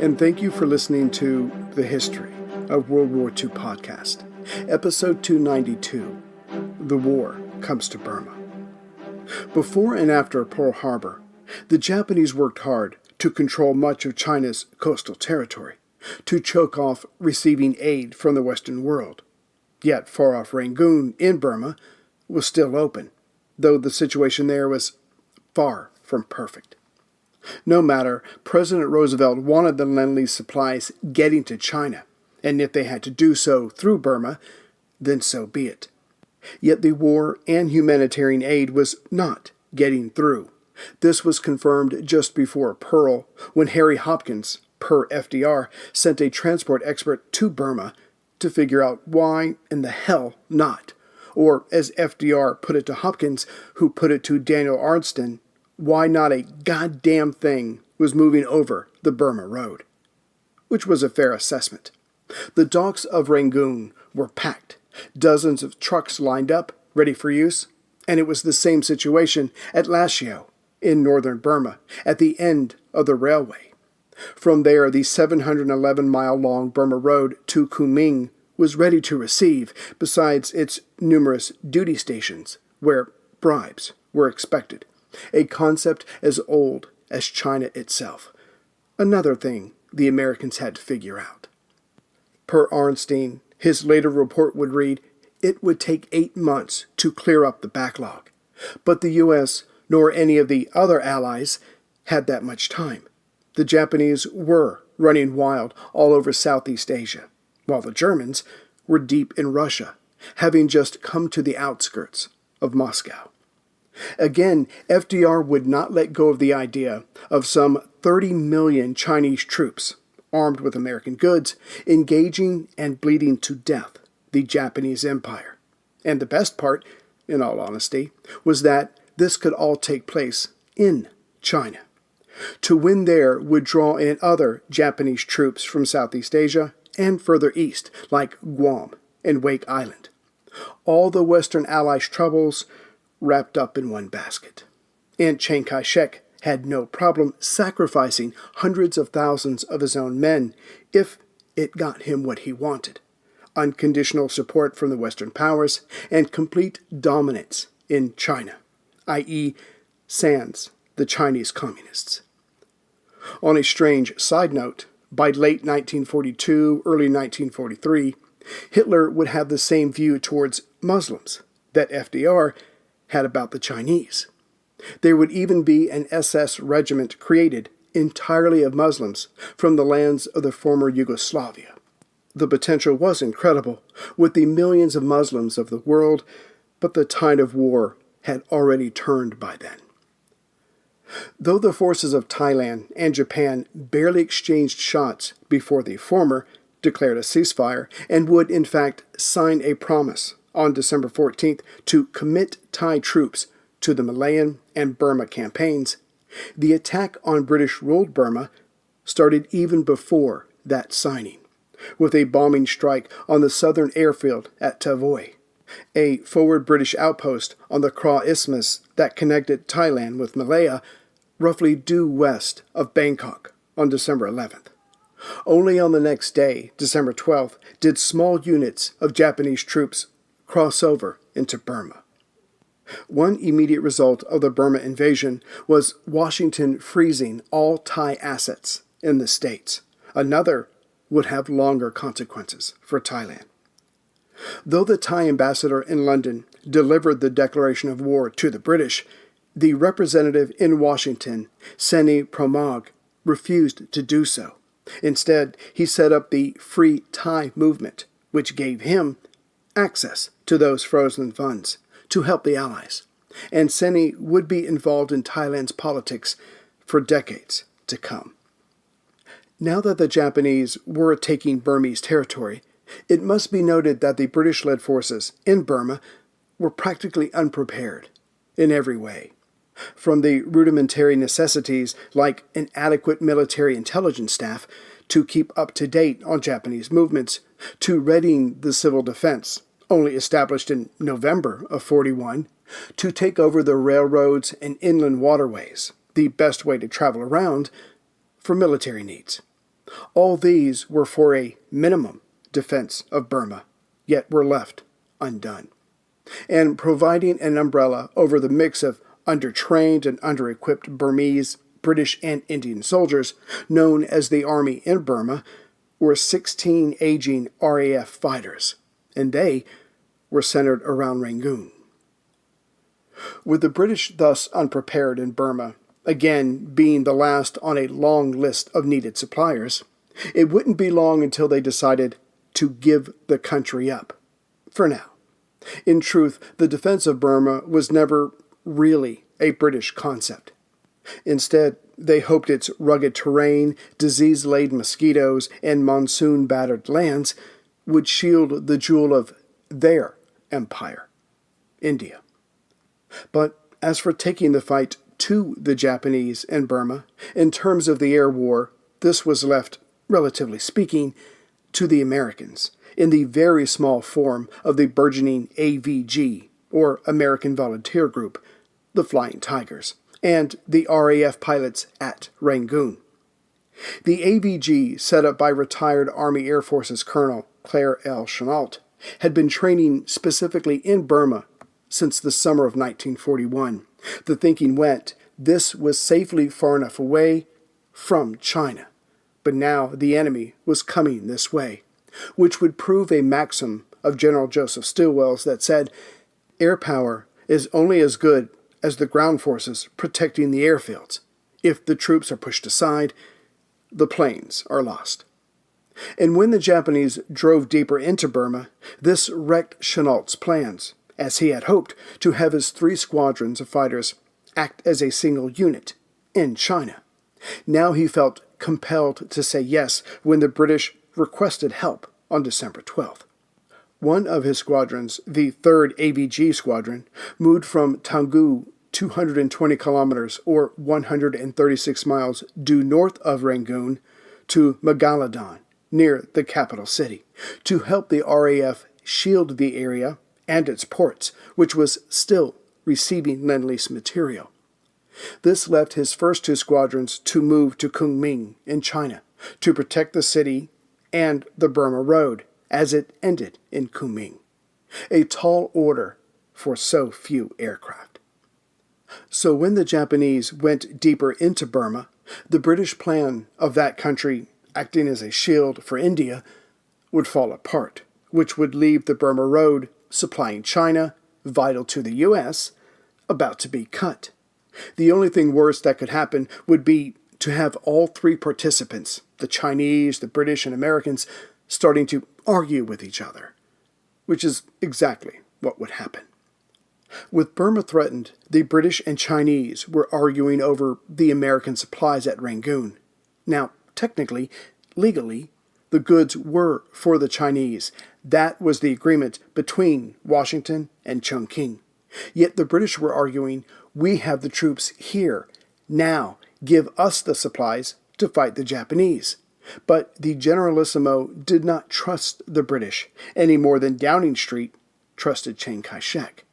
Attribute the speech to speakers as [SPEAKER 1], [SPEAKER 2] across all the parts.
[SPEAKER 1] and thank you for listening to The History of World War II podcast, episode 292, The War Comes to Burma. Before and after Pearl Harbor, the Japanese worked hard to control much of China's coastal territory, to choke off receiving aid from the Western world. Yet far-off Rangoon in Burma was still open, though the situation there was far from perfect. No matter, President Roosevelt wanted the Lend Lease supplies getting to China, and if they had to do so through Burma, then so be it. Yet the war and humanitarian aid was not getting through. This was confirmed just before Pearl, when Harry Hopkins, per FDR, sent a transport expert to Burma to figure out why in the hell not. Or, as FDR put it to Hopkins, who put it to Daniel Arnston, why not a goddamn thing was moving over the Burma Road. Which was a fair assessment. The docks of Rangoon were packed, dozens of trucks lined up, ready for use, and it was the same situation at Lashio, in northern Burma, at the end of the railway. From there, the 711-mile-long Burma Road to Kunming was ready to receive, besides its numerous duty stations, where bribes were expected. A concept as old as China itself. Another thing the Americans had to figure out. Per Arnstein, his later report would read, it would take 8 months to clear up the backlog. But the U.S., nor any of the other allies, had that much time. The Japanese were running wild all over Southeast Asia, while the Germans were deep in Russia, having just come to the outskirts of Moscow. Again, FDR would not let go of the idea of some 30 million Chinese troops, armed with American goods, engaging and bleeding to death the Japanese Empire. And the best part, in all honesty, was that this could all take place in China. To win there would draw in other Japanese troops from Southeast Asia and further east, like Guam and Wake Island. All the Western Allies' troubles wrapped up in one basket. And Chiang Kai-shek had no problem sacrificing hundreds of thousands of his own men if it got him what he wanted. Unconditional support from the Western powers and complete dominance in China, i.e., sans the Chinese communists. On a strange side note, by late 1942, early 1943, Hitler would have the same view towards Muslims that FDR had about the Chinese. There would even be an SS regiment created entirely of Muslims from the lands of the former Yugoslavia. The potential was incredible, with the millions of Muslims of the world, but the tide of war had already turned by then. Though the forces of Thailand and Japan barely exchanged shots before the former declared a ceasefire and would in fact sign a promise on December 14th to commit Thai troops to the Malayan and Burma campaigns, the attack on British-ruled Burma started even before that signing, with a bombing strike on the southern airfield at Tavoy, a forward British outpost on the Kra Isthmus that connected Thailand with Malaya, roughly due west of Bangkok on December 11th. Only on the next day, December 12th, did small units of Japanese troops cross over into Burma. One immediate result of the Burma invasion was Washington freezing all Thai assets in the States. Another would have longer consequences for Thailand. Though the Thai ambassador in London delivered the declaration of war to the British, the representative in Washington, Seni Promog, refused to do so. Instead, he set up the Free Thai movement, which gave him access to those frozen funds to help the Allies, and Seni would be involved in Thailand's politics for decades to come. Now that the Japanese were taking Burmese territory, it must be noted that the British-led forces in Burma were practically unprepared in every way. From the rudimentary necessities like an adequate military intelligence staff to keep up to date on Japanese movements, to readying the civil defense, only established in November of 41, to take over the railroads and inland waterways, the best way to travel around, for military needs. All these were for a minimum defense of Burma, yet were left undone. And providing an umbrella over the mix of undertrained and under-equipped Burmese, British, and Indian soldiers, known as the Army in Burma, were 16 aging RAF fighters, and they were centered around Rangoon. With the British thus unprepared in Burma, again being the last on a long list of needed suppliers, it wouldn't be long until they decided to give the country up, for now. In truth, the defense of Burma was never really a British concept. Instead, they hoped its rugged terrain, disease-laden mosquitoes, and monsoon-battered lands would shield the jewel of their empire, India. But as for taking the fight to the Japanese in Burma, in terms of the air war, this was left, relatively speaking, to the Americans, in the very small form of the burgeoning AVG, or American Volunteer Group, the Flying Tigers, and the RAF pilots at Rangoon. The AVG, set up by retired Army Air Forces Colonel Claire L. Chennault, had been training specifically in Burma since the summer of 1941. The thinking went, this was safely far enough away from China. But now the enemy was coming this way, which would prove a maxim of General Joseph Stilwell's that said, air power is only as good as the ground forces protecting the airfields. If the troops are pushed aside, the planes are lost. And when the Japanese drove deeper into Burma, this wrecked Chennault's plans, as he had hoped to have his 3 squadrons of fighters act as a single unit in China. Now he felt compelled to say yes when the British requested help on December 12th. One of his squadrons, the 3rd AVG Squadron, moved from Taungoo 220 kilometers or 136 miles due north of Rangoon to Magalladan, near the capital city, to help the RAF shield the area and its ports, which was still receiving Lend Lease material. This left his first 2 squadrons to move to Kunming in China to protect the city and the Burma Road as it ended in Kunming, a tall order for so few aircraft. So when the Japanese went deeper into Burma, the British plan of that country acting as a shield for India would fall apart, which would leave the Burma Road supplying China, vital to the U.S., about to be cut. The only thing worse that could happen would be to have all 3 participants, the Chinese, the British, and Americans, starting to argue with each other, which is exactly what would happen. With Burma threatened, the British and Chinese were arguing over the American supplies at Rangoon. Now, technically, legally, the goods were for the Chinese. That was the agreement between Washington and Chongqing. Yet the British were arguing, we have the troops here. Now, give us the supplies to fight the Japanese. But the Generalissimo did not trust the British any more than Downing Street trusted Chiang Kai-shek.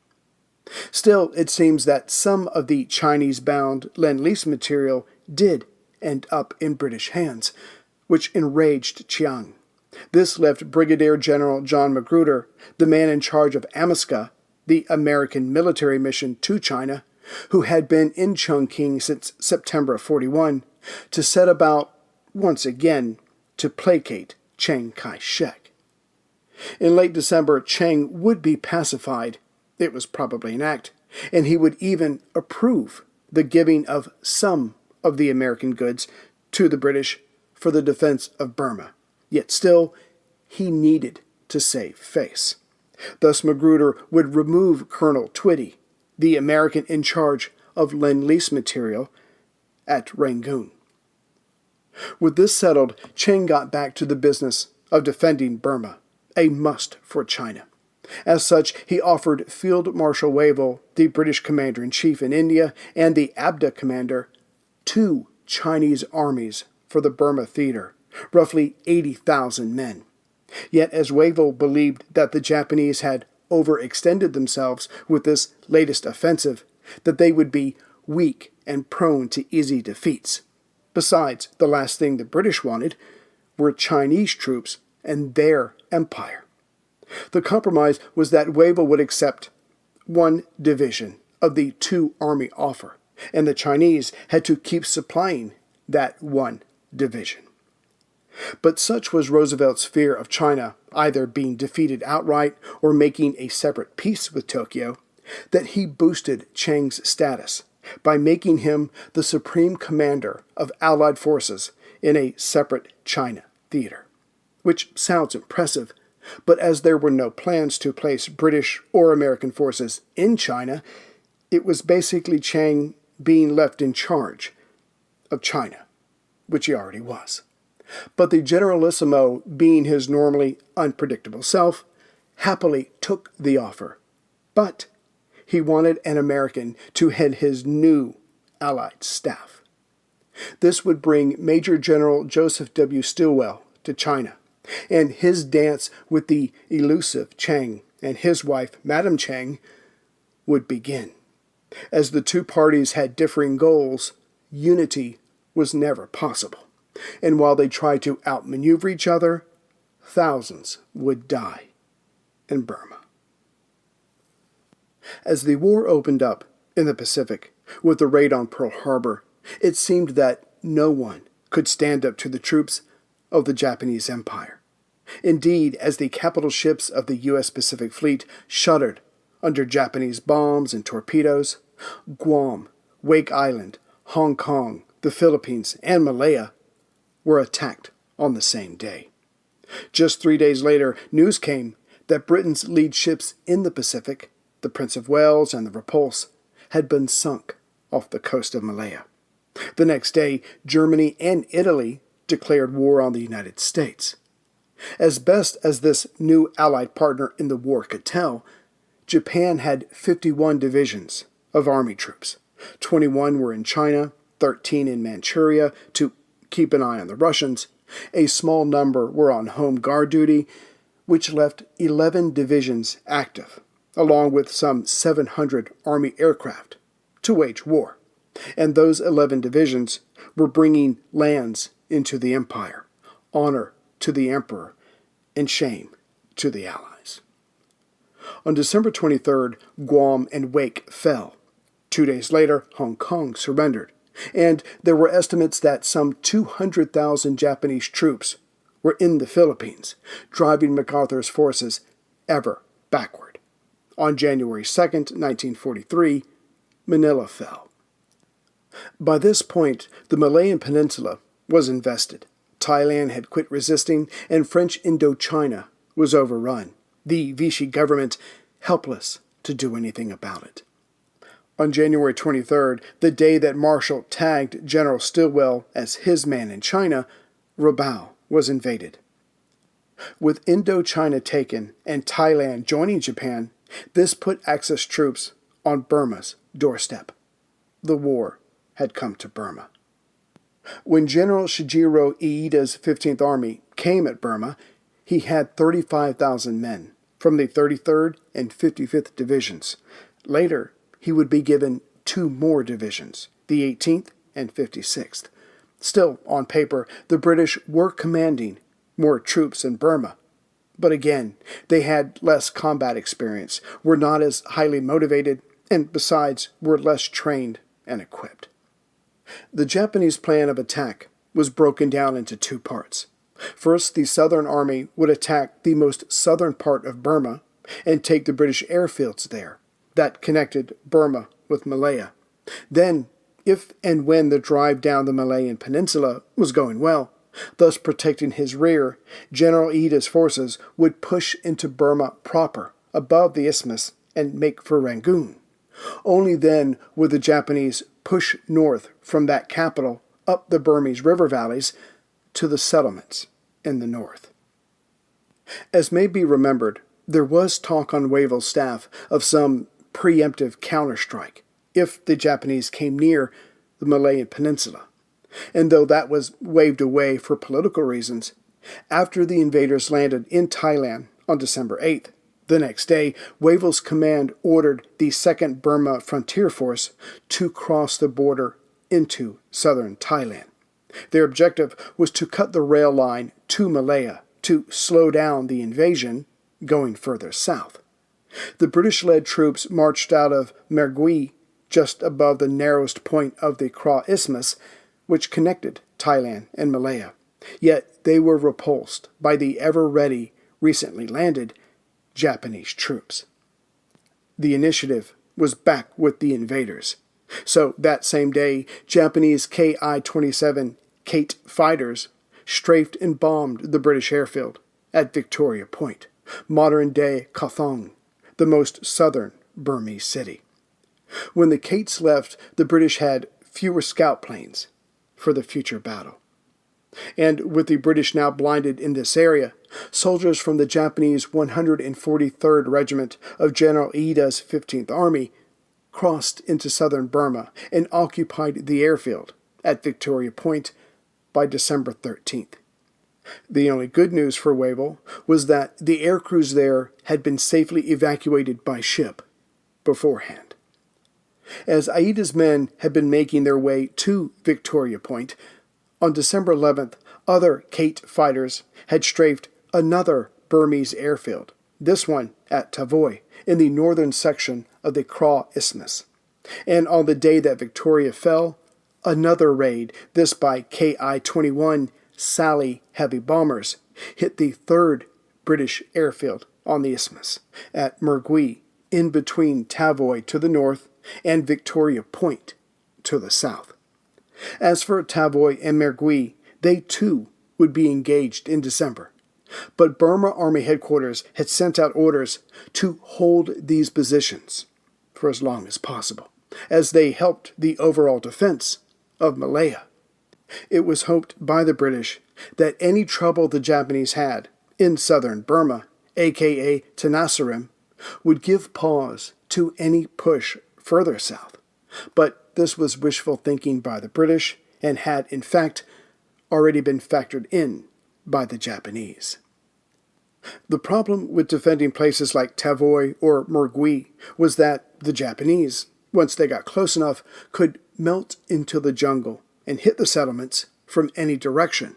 [SPEAKER 1] Still, it seems that some of the Chinese-bound Lend Lease material did end up in British hands, which enraged Chiang. This left Brigadier General John Magruder, the man in charge of AMISCA, the American military mission to China, who had been in Chongqing since September of 41, to set about, once again, to placate Chiang Kai-shek. In late December, Chiang would be pacified. It was probably an act, and he would even approve the giving of some of the American goods to the British for the defense of Burma. Yet still, he needed to save face. Thus Magruder would remove Colonel Twitty, the American in charge of Lend Lease material, at Rangoon. With this settled, Chiang got back to the business of defending Burma, a must for China. As such, he offered Field Marshal Wavell, the British commander-in-chief in India, and the ABDA commander, 2 Chinese armies for the Burma theater, roughly 80,000 men. Yet as Wavell believed that the Japanese had overextended themselves with this latest offensive, that they would be weak and prone to easy defeats. Besides, the last thing the British wanted were Chinese troops and their empire. The compromise was that Wavell would accept one division of the two-army offer, and the Chinese had to keep supplying that one division. But such was Roosevelt's fear of China either being defeated outright or making a separate peace with Tokyo, that he boosted Chiang's status by making him the supreme commander of Allied forces in a separate China theater. Which sounds impressive, but as there were no plans to place British or American forces in China, it was basically Chiang being left in charge of China, which he already was. But the Generalissimo, being his normally unpredictable self, happily took the offer. But he wanted an American to head his new Allied staff. This would bring Major General Joseph W. Stilwell to China, and his dance with the elusive Chiang and his wife, Madame Chiang, would begin. As the two parties had differing goals, unity was never possible. And while they tried to outmaneuver each other, thousands would die in Burma. As the war opened up in the Pacific with the raid on Pearl Harbor, it seemed that no one could stand up to the troops of the Japanese Empire. Indeed, as the capital ships of the U.S. Pacific Fleet shuddered under Japanese bombs and torpedoes, Guam, Wake Island, Hong Kong, the Philippines, and Malaya were attacked on the same day. Just 3 days later, news came that Britain's lead ships in the Pacific, the Prince of Wales and the Repulse, had been sunk off the coast of Malaya. The next day, Germany and Italy declared war on the United States. As best as this new Allied partner in the war could tell, Japan had 51 divisions of army troops. 21 were in China, 13 in Manchuria to keep an eye on the Russians. A small number were on home guard duty, which left 11 divisions active, along with some 700 Army aircraft, to wage war. And those 11 divisions were bringing lands into the empire, honor to the emperor, and shame to the Allies. On December 23rd, Guam and Wake fell. 2 days later, Hong Kong surrendered, and there were estimates that some 200,000 Japanese troops were in the Philippines, driving MacArthur's forces ever backward. On January 2nd, 1943, Manila fell. By this point, the Malayan Peninsula was invested. Thailand had quit resisting, and French Indochina was overrun, the Vichy government helpless to do anything about it. On January 23rd, the day that Marshall tagged General Stilwell as his man in China, Rabaul was invaded. With Indochina taken and Thailand joining Japan, this put Axis troops on Burma's doorstep. The war had come to Burma. When General Shigiro Ieda's 15th Army came at Burma, he had 35,000 men from the 33rd and 55th Divisions. Later, he would be given 2 more divisions, the 18th and 56th. Still, on paper, the British were commanding more troops in Burma. But again, they had less combat experience, were not as highly motivated, and besides, were less trained and equipped. The Japanese plan of attack was broken down into 2 parts. First, the Southern Army would attack the most southern part of Burma and take the British airfields there that connected Burma with Malaya. Then, if and when the drive down the Malayan Peninsula was going well, thus protecting his rear, General Ieda's forces would push into Burma proper, above the isthmus, and make for Rangoon. Only then would the Japanese push north from that capital up the Burmese river valleys to the settlements in the north. As may be remembered, there was talk on Wavell's staff of some preemptive counterstrike if the Japanese came near the Malayan Peninsula. And though that was waved away for political reasons, after the invaders landed in Thailand on December 8th, the next day, Wavell's command ordered the 2nd Burma Frontier Force to cross the border into southern Thailand. Their objective was to cut the rail line to Malaya to slow down the invasion going further south. The British-led troops marched out of Mergui, just above the narrowest point of the Kra Isthmus, which connected Thailand and Malaya. Yet they were repulsed by the ever-ready, recently landed Japanese troops. The initiative was back with the invaders. So that same day, Japanese Ki-27 Kate fighters strafed and bombed the British airfield at Victoria Point, modern-day Kathong, the most southern Burmese city. When the Kates left, the British had fewer scout planes for the future battle. And with the British now blinded in this area, soldiers from the Japanese 143rd Regiment of General Ieda's 15th Army crossed into southern Burma and occupied the airfield at Victoria Point by December 13th. The only good news for Wavell was that the air crews there had been safely evacuated by ship beforehand. As Ieda's men had been making their way to Victoria Point, on December 11th, other Kate fighters had strafed another Burmese airfield, this one at Tavoy, in the northern section of the Kra Isthmus. And on the day that Victoria fell, another raid, this by Ki-21 Sally heavy bombers, hit the third British airfield on the isthmus, at Mergui, in between Tavoy to the north and Victoria Point to the south. As for Tavoy and Mergui, they too would be engaged in December. But Burma Army Headquarters had sent out orders to hold these positions for as long as possible, as they helped the overall defense of Malaya. It was hoped by the British that any trouble the Japanese had in southern Burma, aka Tenasserim, would give pause to any push further south. But this was wishful thinking by the British and had, in fact, already been factored in by the Japanese. The problem with defending places like Tavoy or Mergui was that the Japanese, once they got close enough, could melt into the jungle and hit the settlements from any direction.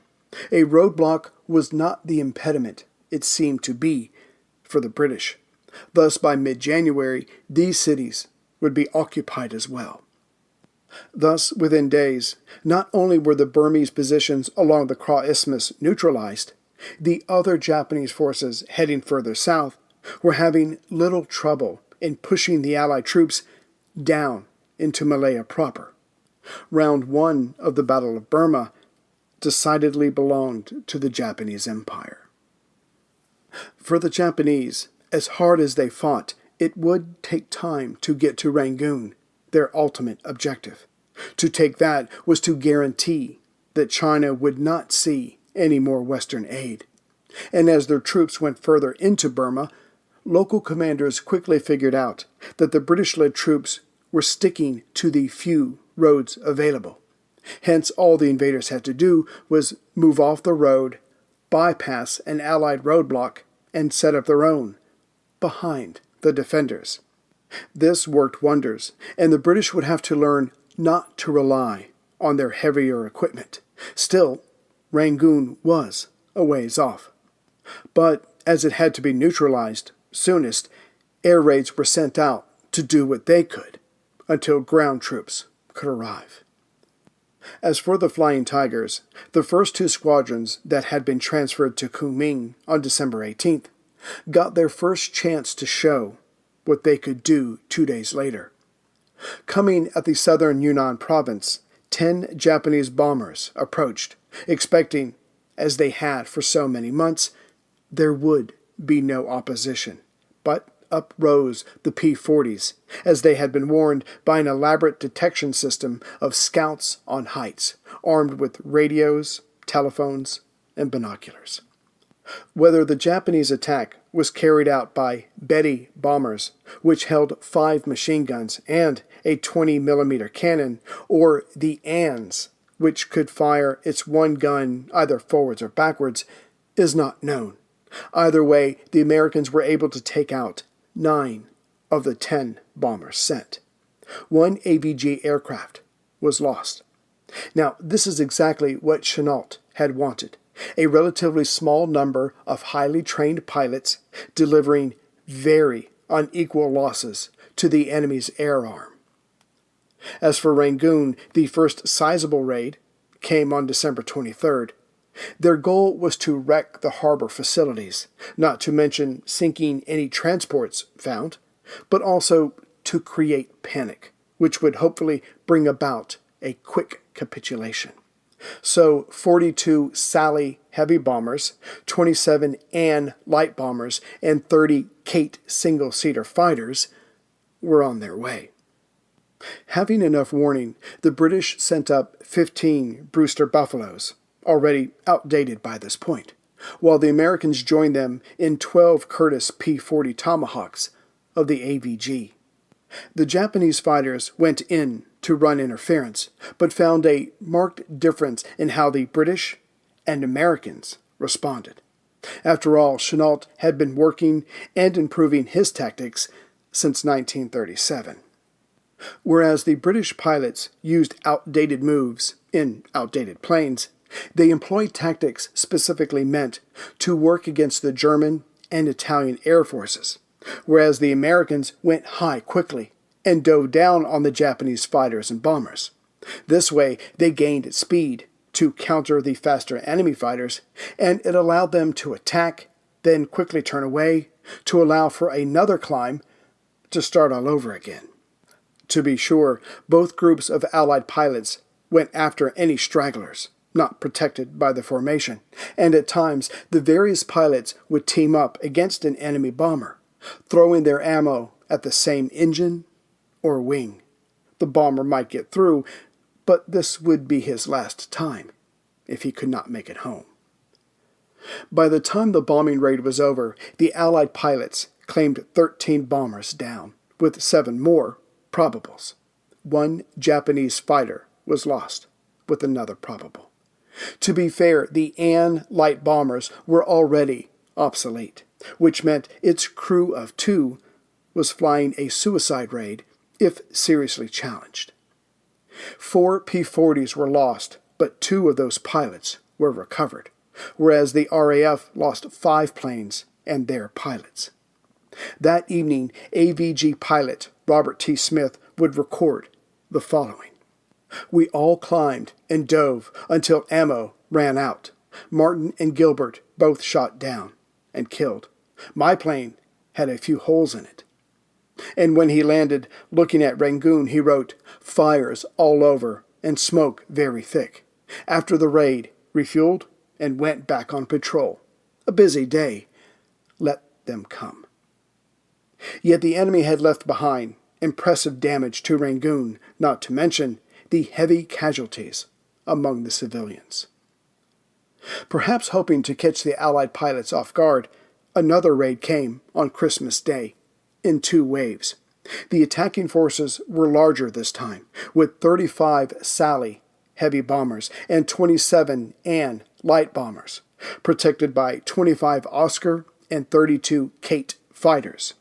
[SPEAKER 1] A roadblock was not the impediment it seemed to be for the British. Thus, by mid-January, these cities would be occupied as well. Thus, within days, not only were the Burmese positions along the Kra Isthmus neutralized, the other Japanese forces heading further south were having little trouble in pushing the Allied troops down into Malaya proper. Round 1 of the Battle of Burma decidedly belonged to the Japanese Empire. For the Japanese, as hard as they fought, it would take time to get to Rangoon, their ultimate objective. To take that was to guarantee that China would not see any more Western aid. And as their troops went further into Burma, local commanders quickly figured out that the British-led troops were sticking to the few roads available. Hence, all the invaders had to do was move off the road, bypass an Allied roadblock, and set up their own behind the defenders. This worked wonders, and the British would have to learn not to rely on their heavier equipment. Still, Rangoon was a ways off. But as it had to be neutralized soonest, air raids were sent out to do what they could until ground troops could arrive. As for the Flying Tigers, the first 2 squadrons that had been transferred to Kunming on December 18th got their first chance to show what they could do 2 days later. Coming at the southern Yunnan province, 10 Japanese bombers approached, expecting, as they had for so many months, there would be no opposition. But up rose the P-40s, as they had been warned by an elaborate detection system of scouts on heights, armed with radios, telephones, and binoculars. Whether the Japanese attack was carried out by Betty bombers, which held 5 machine guns and a 20mm cannon, or the Anns, which could fire its one gun either forwards or backwards, is not known. Either way, the Americans were able to take out 9 of the 10 bombers sent. 1 AVG aircraft was lost, Now, this is exactly what Chennault had wanted, a relatively small number of highly trained pilots delivering very unequal losses to the enemy's air arm. As for Rangoon, the first sizable raid came on December 23rd. Their goal was to wreck the harbor facilities, not to mention sinking any transports found, but also to create panic, which would hopefully bring about a quick capitulation. So 42 Sally heavy bombers, 27 Ann light bombers, and 30 Kate single-seater fighters were on their way. Having enough warning, the British sent up 15 Brewster Buffaloes, already outdated by this point, while the Americans joined them in 12 Curtiss P-40 Tomahawks of the AVG. The Japanese fighters went in to run interference, but found a marked difference in how the British and Americans responded. After all, Chennault had been working and improving his tactics since 1937. Whereas the British pilots used outdated moves in outdated planes, they employed tactics specifically meant to work against the German and Italian air forces, whereas the Americans went high quickly and dove down on the Japanese fighters and bombers. This way, they gained speed to counter the faster enemy fighters, and it allowed them to attack, then quickly turn away, to allow for another climb to start all over again. To be sure, both groups of Allied pilots went after any stragglers not protected by the formation, and at times the various pilots would team up against an enemy bomber, throwing their ammo at the same engine or wing. The bomber might get through, but this would be his last time if he could not make it home. By the time the bombing raid was over, the Allied pilots claimed 13 bombers down, with 7 more probables. 1 Japanese fighter was lost, with another probable. To be fair, the Ann light bombers were already obsolete, which meant its crew of 2 was flying a suicide raid if seriously challenged. 4 P-40s were lost, but 2 of those pilots were recovered, whereas the RAF lost 5 planes and their pilots. That evening, AVG pilot Robert T. Smith would record the following. "We all climbed and dove until ammo ran out. Martin and Gilbert both shot down and killed. My plane had a few holes in it." And when he landed, looking at Rangoon, he wrote, "Fires all over and smoke very thick. After the raid, refueled and went back on patrol. A busy day. Let them come." Yet the enemy had left behind impressive damage to Rangoon, not to mention the heavy casualties among the civilians. Perhaps hoping to catch the Allied pilots off guard, another raid came on Christmas Day, in 2 waves. The attacking forces were larger this time, with 35 Sally heavy bombers and 27 Ann light bombers, protected by 25 Oscar and 32 Kate fighters.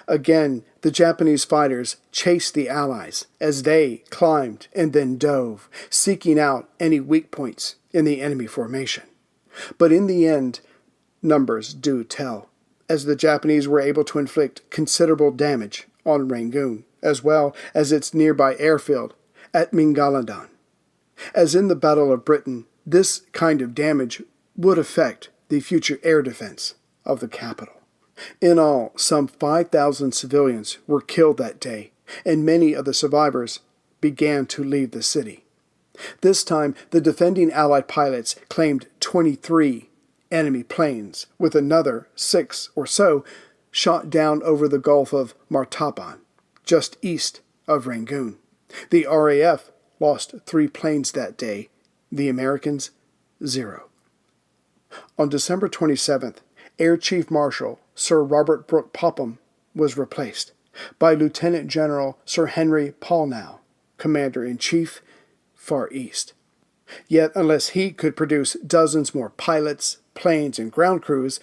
[SPEAKER 1] Again, the Japanese fighters chased the Allies as they climbed and then dove, seeking out any weak points in the enemy formation. But in the end, numbers do tell, as the Japanese were able to inflict considerable damage on Rangoon, as well as its nearby airfield at Mingalandan. As in the Battle of Britain, this kind of damage would affect the future air defense of the capital. In all, some 5,000 civilians were killed that day, and many of the survivors began to leave the city. This time, the defending Allied pilots claimed 23 enemy planes, with another 6 or so shot down over the Gulf of Martaban, just east of Rangoon. The RAF lost 3 planes that day, the Americans 0. On December 27th, Air Chief Marshal Sir Robert Brooke Popham was replaced by Lieutenant General Sir Henry Pollnow, Commander-in-Chief, Far East. Yet unless he could produce dozens more pilots, planes, and ground crews,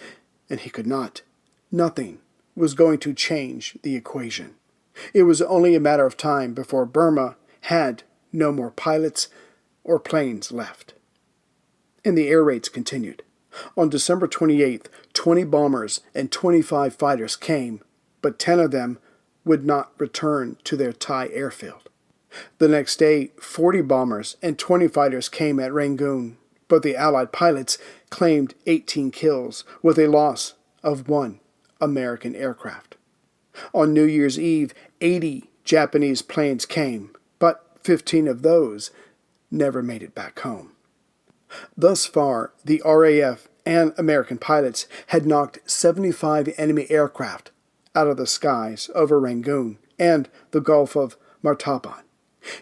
[SPEAKER 1] and he could not, nothing was going to change the equation. It was only a matter of time before Burma had no more pilots, or planes left. And the air raids continued. On December 28th, 20 bombers and 25 fighters came, but 10 of them would not return to their Thai airfield. The next day, 40 bombers and 20 fighters came at Rangoon, but the Allied pilots claimed 18 kills with a loss of 1 American aircraft. On New Year's Eve, 80 Japanese planes came, but 15 of those never made it back home. Thus far, the RAF and American pilots had knocked 75 enemy aircraft out of the skies over Rangoon and the Gulf of Martaban.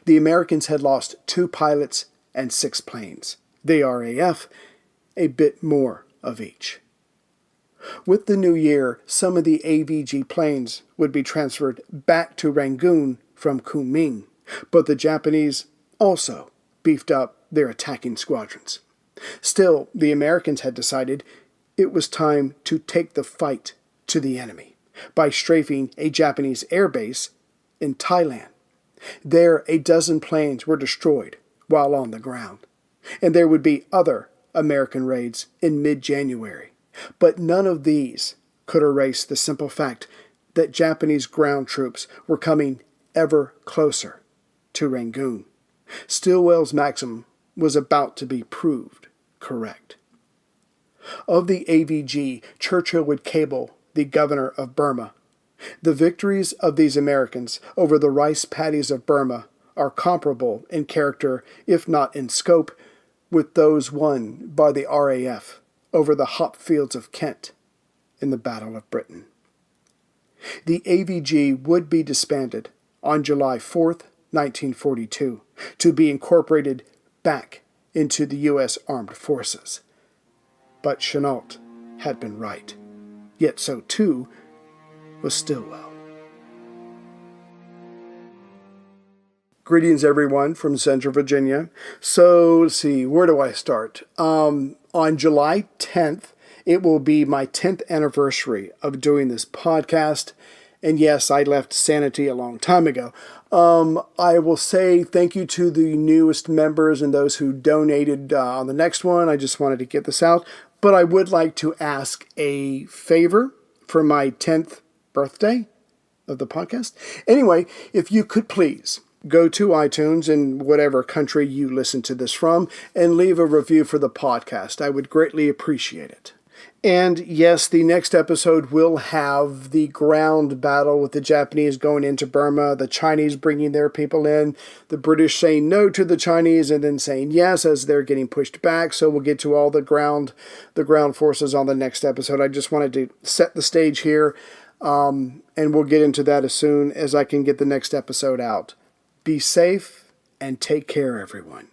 [SPEAKER 1] The Americans had lost 2 pilots and 6 planes. The RAF, a bit more of each. With the new year, some of the AVG planes would be transferred back to Rangoon from Kunming, but the Japanese also beefed up their attacking squadrons. Still, the Americans had decided it was time to take the fight to the enemy by strafing a Japanese airbase in Thailand. There, a dozen planes were destroyed while on the ground, and there would be other American raids in mid-January. But none of these could erase the simple fact that Japanese ground troops were coming ever closer to Rangoon. Stilwell's maxim was about to be proved correct. Of the AVG, Churchill would cable the governor of Burma. The victories of these Americans over the rice paddies of Burma are comparable in character, if not in scope, with those won by the RAF over the hop fields of Kent in the Battle of Britain. The AVG would be disbanded on July 4th, 1942, to be incorporated back into the U.S. Armed Forces. But Chennault had been right. Yet so too was Stilwell. Greetings, everyone, from Central Virginia. So, let's see, where do I start? On July 10th, it will be my 10th anniversary of doing this podcast. And yes, I left Sanity a long time ago. I will say thank you to the newest members and those who donated on the next one. I just wanted to get this out. But I would like to ask a favor for my 10th birthday of the podcast. Anyway, if you could please go to iTunes in whatever country you listen to this from and leave a review for the podcast. I would greatly appreciate it. And yes, the next episode will have the ground battle with the Japanese going into Burma, the Chinese bringing their people in, the British saying no to the Chinese and then saying yes as they're getting pushed back. So we'll get to all the ground forces on the next episode. I just wanted to set the stage here, and we'll get into that as soon as I can get the next episode out. Be safe and take care, everyone.